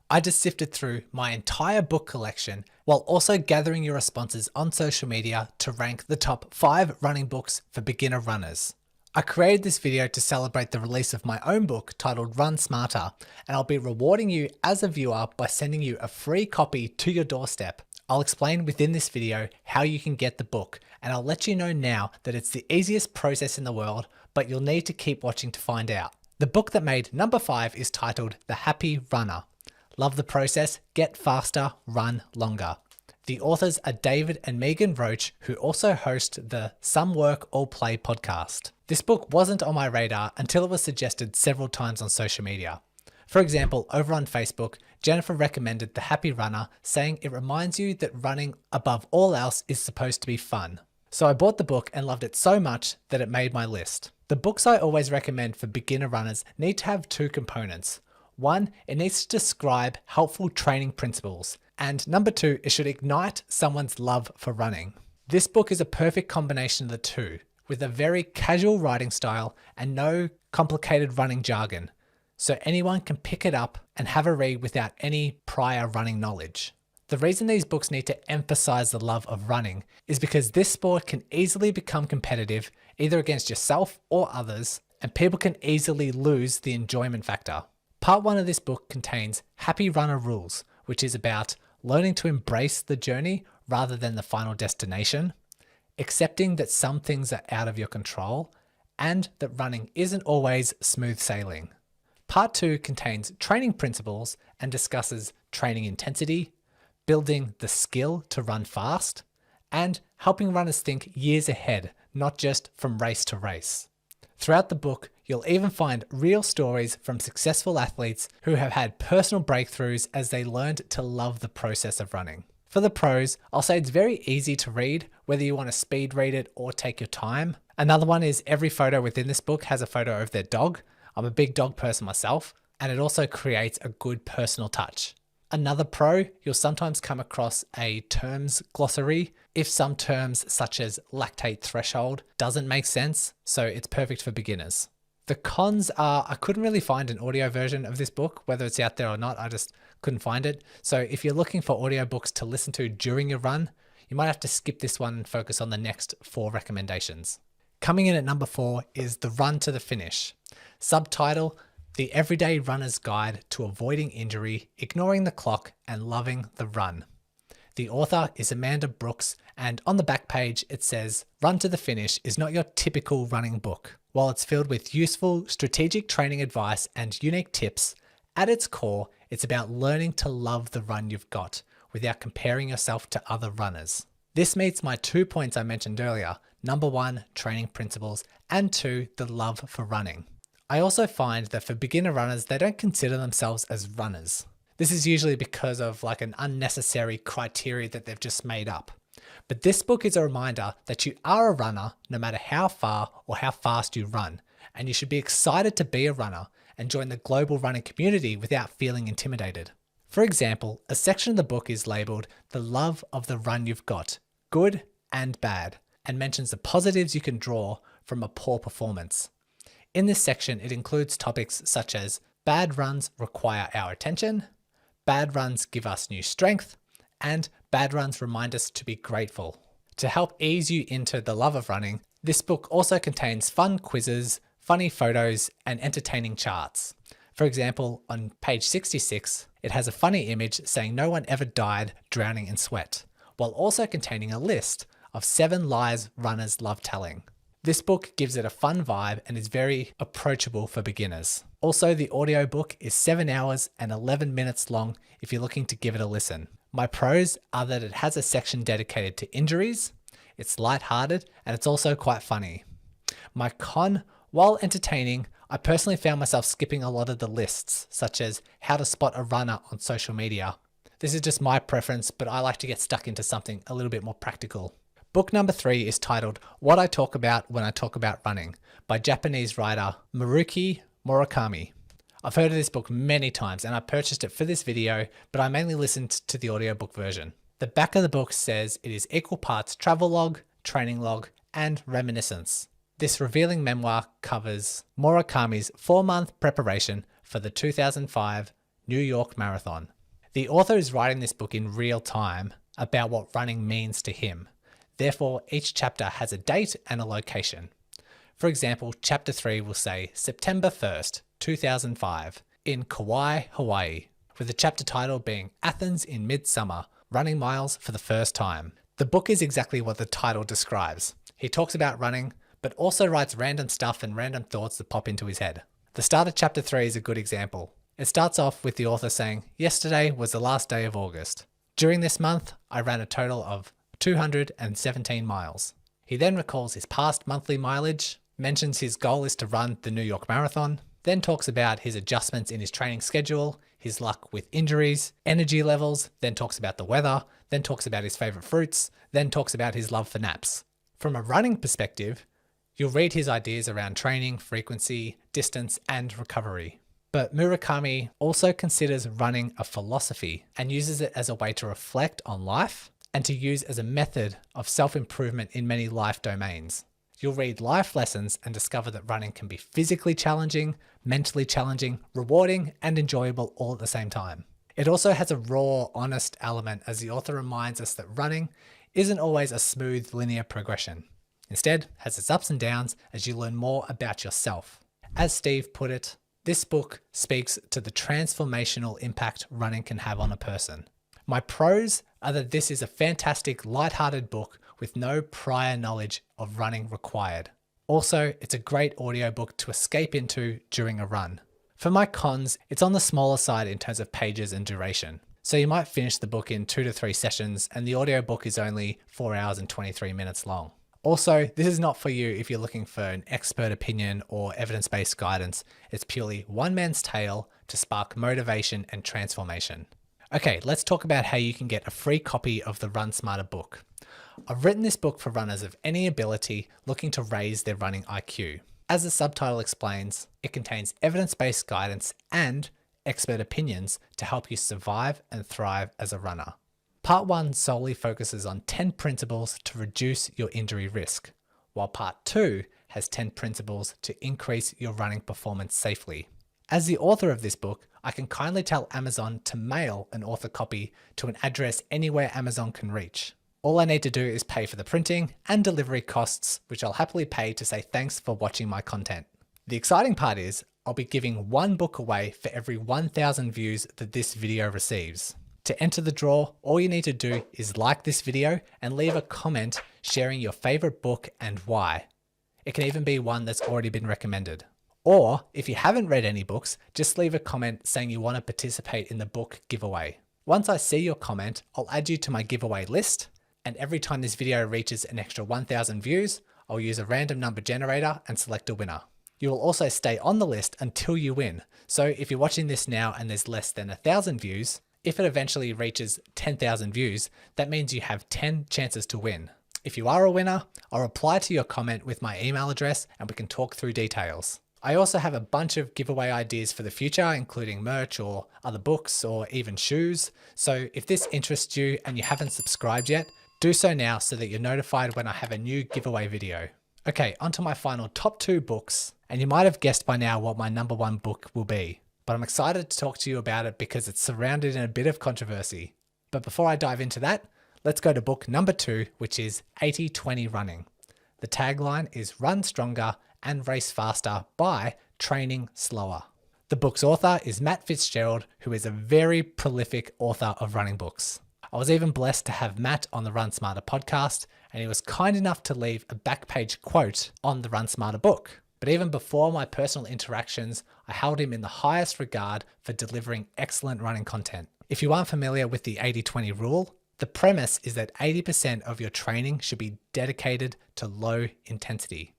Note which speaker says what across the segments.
Speaker 1: I just sifted through my entire book collection while also gathering your responses on social media to rank the top 5 running books for beginner runners. I created this video to celebrate the release of my own book titled Run Smarter, and I'll be rewarding you as a viewer by sending you a free copy to your doorstep. I'll explain within this video how you can get the book, and I'll let you know now that it's the easiest process in the world, but you'll need to keep watching to find out. The book that made number 5 is titled The Happy Runner. Love the process, get faster, run longer. The authors are David and Megan Roach, who also host the Some Work All Play podcast. This book wasn't on my radar until it was suggested several times on social media. For example, over on Facebook, Jennifer recommended The Happy Runner, saying it reminds you that running above all else is supposed to be fun. So I bought the book and loved it so much that it made my list. The books I always recommend for beginner runners need to have 2 components. One, it needs to describe helpful training principles. And number 2, it should ignite someone's love for running. This book is a perfect combination of the 2, with a very casual writing style and no complicated running jargon, so anyone can pick it up and have a read without any prior running knowledge. The reason these books need to emphasize the love of running is because this sport can easily become competitive, either against yourself or others, and people can easily lose the enjoyment factor. Part 1 of this book contains Happy Runner Rules, which is about learning to embrace the journey rather than the final destination, accepting that some things are out of your control, and that running isn't always smooth sailing. Part 2 contains training principles and discusses training intensity, building the skill to run fast, and helping runners think years ahead, not just from race to race. Throughout the book, you'll even find real stories from successful athletes who have had personal breakthroughs as they learned to love the process of running. For the pros, I'll say it's very easy to read, whether you want to speed read it or take your time. Another one is every photo within this book has a photo of their dog. I'm a big dog person myself, and it also creates a good personal touch. Another pro, you'll sometimes come across a terms glossary if some terms such as lactate threshold doesn't make sense, so it's perfect for beginners. The cons are I couldn't really find an audio version of this book, whether it's out there or not, I just couldn't find it. So if you're looking for audiobooks to listen to during your run, you might have to skip this one and focus on the next 4 recommendations. Coming in at number 4 is The Run to the Finish. Subtitle, The Everyday Runner's Guide to Avoiding Injury, Ignoring the Clock, and Loving the Run. The author is Amanda Brooks, and on the back page it says, Run to the Finish is not your typical running book. While it's filled with useful strategic training advice and unique tips, at its core, it's about learning to love the run you've got without comparing yourself to other runners. This meets my 2 points I mentioned earlier. Number 1, training principles, and 2, the love for running. I also find that for beginner runners, they don't consider themselves as runners. This is usually because of like an unnecessary criteria that they've just made up. But this book is a reminder that you are a runner no matter how far or how fast you run, and you should be excited to be a runner and join the global running community without feeling intimidated. For example, a section of the book is labeled The Love of the Run You've Got, Good and Bad, and mentions the positives you can draw from a poor performance. In this section, it includes topics such as bad runs require our attention, bad runs give us new strength, and bad runs remind us to be grateful. To help ease you into the love of running, this book also contains fun quizzes, funny photos, and entertaining charts. For example, on page 66, it has a funny image saying no one ever died drowning in sweat, while also containing a list of 7 lies runners love telling. This book gives it a fun vibe and is very approachable for beginners. Also, the audiobook is 7 hours and 11 minutes long if you're looking to give it a listen. My pros are that it has a section dedicated to injuries, it's lighthearted, and it's also quite funny. My con, while entertaining, I personally found myself skipping a lot of the lists, such as how to spot a runner on social media. This is just my preference, but I like to get stuck into something a little bit more practical. Book number 3 is titled What I Talk About When I Talk About Running by Japanese writer Maruki Murakami. I've heard of this book many times and I purchased it for this video, but I mainly listened to the audiobook version. The back of the book says it is equal parts travel log, training log, and reminiscence. This revealing memoir covers Murakami's 4-month preparation for the 2005 New York Marathon. The author is writing this book in real time about what running means to him. Therefore, each chapter has a date and a location. For example, chapter 3 will say September 1st, 2005 in Kauai, Hawaii, with the chapter title being Athens in Midsummer, Running Miles for the First Time. The book is exactly what the title describes. He talks about running, but also writes random stuff and random thoughts that pop into his head. The start of chapter 3 is a good example. It starts off with the author saying, yesterday was the last day of August. During this month, I ran a total of 217 miles. He then recalls his past monthly mileage, mentions his goal is to run the New York Marathon, then talks about his adjustments in his training schedule, his luck with injuries, energy levels, then talks about the weather, then talks about his favorite fruits, then talks about his love for naps. From a running perspective, you'll read his ideas around training, frequency, distance, and recovery. But Murakami also considers running a philosophy and uses it as a way to reflect on life and to use as a method of self-improvement in many life domains. You'll read life lessons and discover that running can be physically challenging, mentally challenging, rewarding, and enjoyable all at the same time. It also has a raw, honest element as the author reminds us that running isn't always a smooth, linear progression. Instead, has its ups and downs as you learn more about yourself. As Steve put it, this book speaks to the transformational impact running can have on a person. My pros are that this is a fantastic, light-hearted book with no prior knowledge of running required. Also, it's a great audiobook to escape into during a run. For my cons, it's on the smaller side in terms of pages and duration. So you might finish the book in 2 to 3 sessions and the audiobook is only 4 hours and 23 minutes long. Also, this is not for you if you're looking for an expert opinion or evidence-based guidance. It's purely one man's tale to spark motivation and transformation. Okay, let's talk about how you can get a free copy of the Run Smarter book. I've written this book for runners of any ability looking to raise their running IQ. As the subtitle explains, it contains evidence-based guidance and expert opinions to help you survive and thrive as a runner. Part 1 solely focuses on 10 principles to reduce your injury risk, while Part 2 has 10 principles to increase your running performance safely. As the author of this book, I can kindly tell Amazon to mail an author copy to an address anywhere Amazon can reach. All I need to do is pay for the printing and delivery costs, which I'll happily pay to say thanks for watching my content. The exciting part is I'll be giving one book away for every 1,000 views that this video receives. To enter the draw, all you need to do is like this video and leave a comment sharing your favorite book and why. It can even be one that's already been recommended. Or if you haven't read any books, just leave a comment saying you want to participate in the book giveaway. Once I see your comment, I'll add you to my giveaway list. And every time this video reaches an extra 1,000 views, I'll use a random number generator and select a winner. You will also stay on the list until you win. So if you're watching this now and there's less than 1,000 views, if it eventually reaches 10,000 views, that means you have 10 chances to win. If you are a winner, I'll reply to your comment with my email address and we can talk through details. I also have a bunch of giveaway ideas for the future, including merch or other books or even shoes. So if this interests you and you haven't subscribed yet, do so now so that you're notified when I have a new giveaway video. Okay, onto my final top 2 books, and you might have guessed by now what my number 1 book will be. But I'm excited to talk to you about it because it's surrounded in a bit of controversy. But before I dive into that, let's go to book number 2, which is 80-20 Running. The tagline is Run Stronger and Race Faster by Training Slower. The book's author is Matt Fitzgerald, who is a very prolific author of running books. I was even blessed to have Matt on the Run Smarter podcast, and he was kind enough to leave a back page quote on the Run Smarter book. But even before my personal interactions, I held him in the highest regard for delivering excellent running content. If you aren't familiar with the 80-20 rule, the premise is that 80% of your training should be dedicated to low intensity,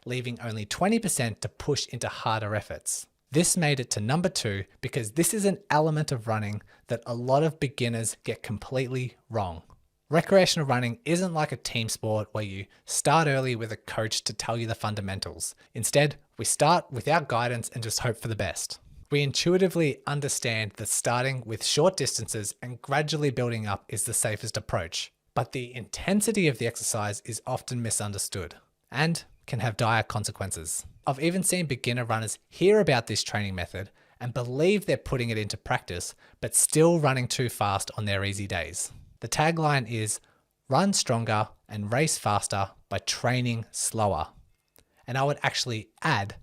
Speaker 1: leaving only 20% to push into harder efforts. This made it to number 2 because this is an element of running that a lot of beginners get completely wrong. Recreational running isn't like a team sport where you start early with a coach to tell you the fundamentals. Instead, we start without guidance and just hope for the best. We intuitively understand that starting with short distances and gradually building up is the safest approach, but the intensity of the exercise is often misunderstood and can have dire consequences. I've even seen beginner runners hear about this training method and believe they're putting it into practice, but still running too fast on their easy days. The tagline is, "Run stronger and race faster by training slower." And I would actually add,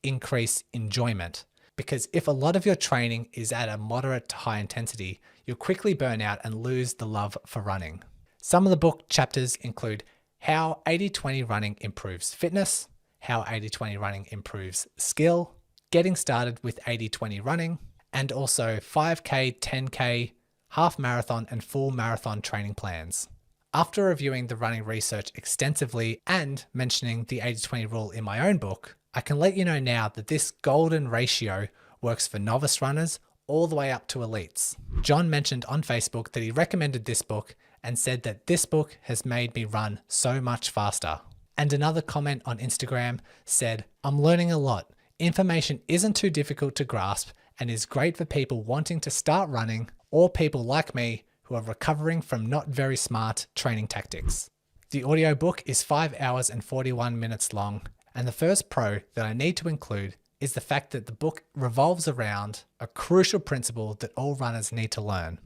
Speaker 1: increase enjoyment. Because if a lot of your training is at a moderate to high intensity, you'll quickly burn out and lose the love for running. Some of the book chapters include how 80-20 running improves fitness, how 80-20 running improves skill, getting started with 80-20 running, and also 5K, 10K, half marathon and full marathon training plans. After reviewing the running research extensively and mentioning the 80-20 rule in my own book, I can let you know now that this golden ratio works for novice runners all the way up to elites. John mentioned on Facebook that he recommended this book and said that this book has made me run so much faster. And another comment on Instagram said, "I'm learning a lot. Information isn't too difficult to grasp and is great for people wanting to start running or people like me who are recovering from not very smart training tactics." The audiobook is 5 hours and 41 minutes long, and the first pro that I need to include is the fact that the book revolves around a crucial principle that all runners need to learn.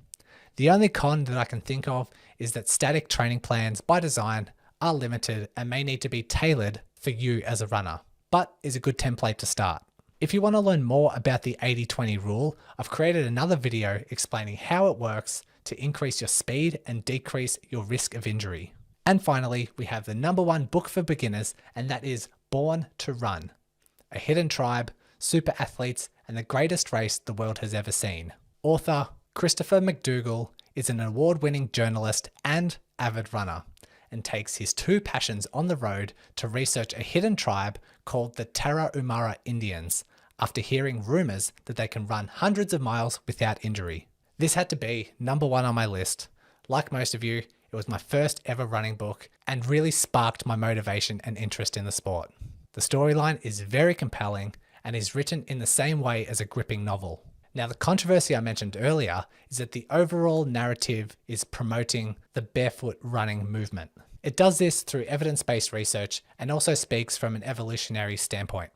Speaker 1: The only con that I can think of is that static training plans by design are limited and may need to be tailored for you as a runner, but is a good template to start. If you want to learn more about the 80-20 rule, I've created another video explaining how it works to increase your speed and decrease your risk of injury. And finally, we have the #1 book for beginners, and that is Born to Run: A Hidden Tribe, Super Athletes, and the Greatest Race the World Has Ever Seen. Author Christopher McDougall is an award-winning journalist and avid runner, and takes his two passions on the road to research a hidden tribe called the Tarahumara Indians, after hearing rumors that they can run hundreds of miles without injury. This had to be #1 on my list. Like most of you, it was my first ever running book and really sparked my motivation and interest in the sport. The storyline is very compelling and is written in the same way as a gripping novel. Now, the controversy I mentioned earlier is that the overall narrative is promoting the barefoot running movement. It does this through evidence-based research and also speaks from an evolutionary standpoint.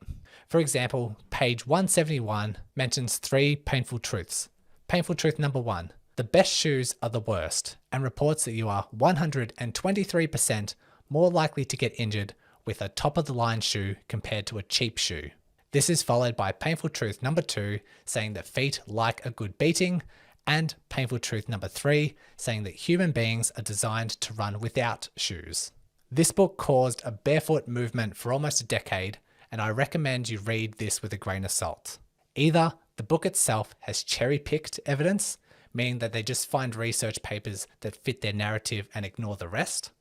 Speaker 1: For example, page 171 mentions 3 painful truths. Painful truth #1, the best shoes are the worst, and reports that you are 123% more likely to get injured with a top-of-the-line shoe compared to a cheap shoe. This is followed by painful truth #2, saying that feet like a good beating, and painful truth #3, saying that human beings are designed to run without shoes. This book caused a barefoot movement for almost a decade, and I recommend you read this with a grain of salt. Either the book itself has cherry-picked evidence, meaning that they just find research papers that fit their narrative and ignore the rest,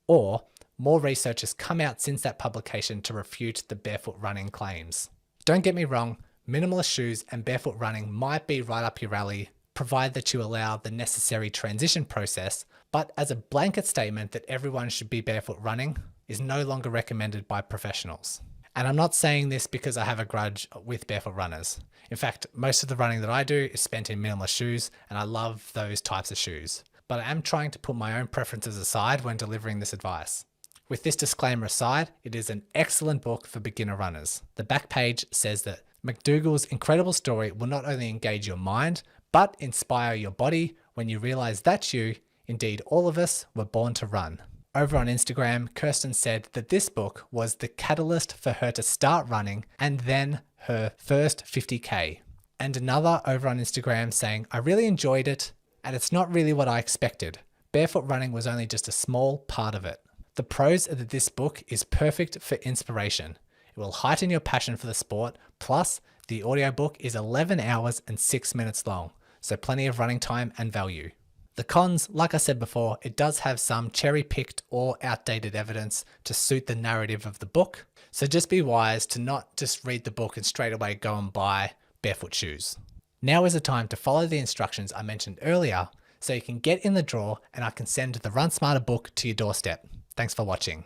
Speaker 1: or more research has come out since that publication to refute the barefoot running claims. Don't get me wrong, minimalist shoes and barefoot running might be right up your alley, provided that you allow the necessary transition process, but as a blanket statement that everyone should be barefoot running is no longer recommended by professionals. And I'm not saying this because I have a grudge with barefoot runners. In fact, most of the running that I do is spent in minimalist shoes, and I love those types of shoes. But I am trying to put my own preferences aside when delivering this advice. With this disclaimer aside, it is an excellent book for beginner runners. The back page says that McDougall's incredible story will not only engage your mind, but inspire your body when you realize that you, indeed all of us, were born to run. Over on Instagram, Kirsten said that this book was the catalyst for her to start running and then her first 50K. And another over on Instagram saying, "I really enjoyed it, and it's not really what I expected. Barefoot running was only just a small part of it." The pros are that this book is perfect for inspiration. It will heighten your passion for the sport, plus the audiobook is 11 hours and 6 minutes long, so plenty of running time and value. The cons, like I said before, it does have some cherry-picked or outdated evidence to suit the narrative of the book, so just be wise to not just read the book and straight away go and buy barefoot shoes. Now is the time to follow the instructions I mentioned earlier so you can get in the draw and I can send the Run Smarter book to your doorstep. Thanks for watching.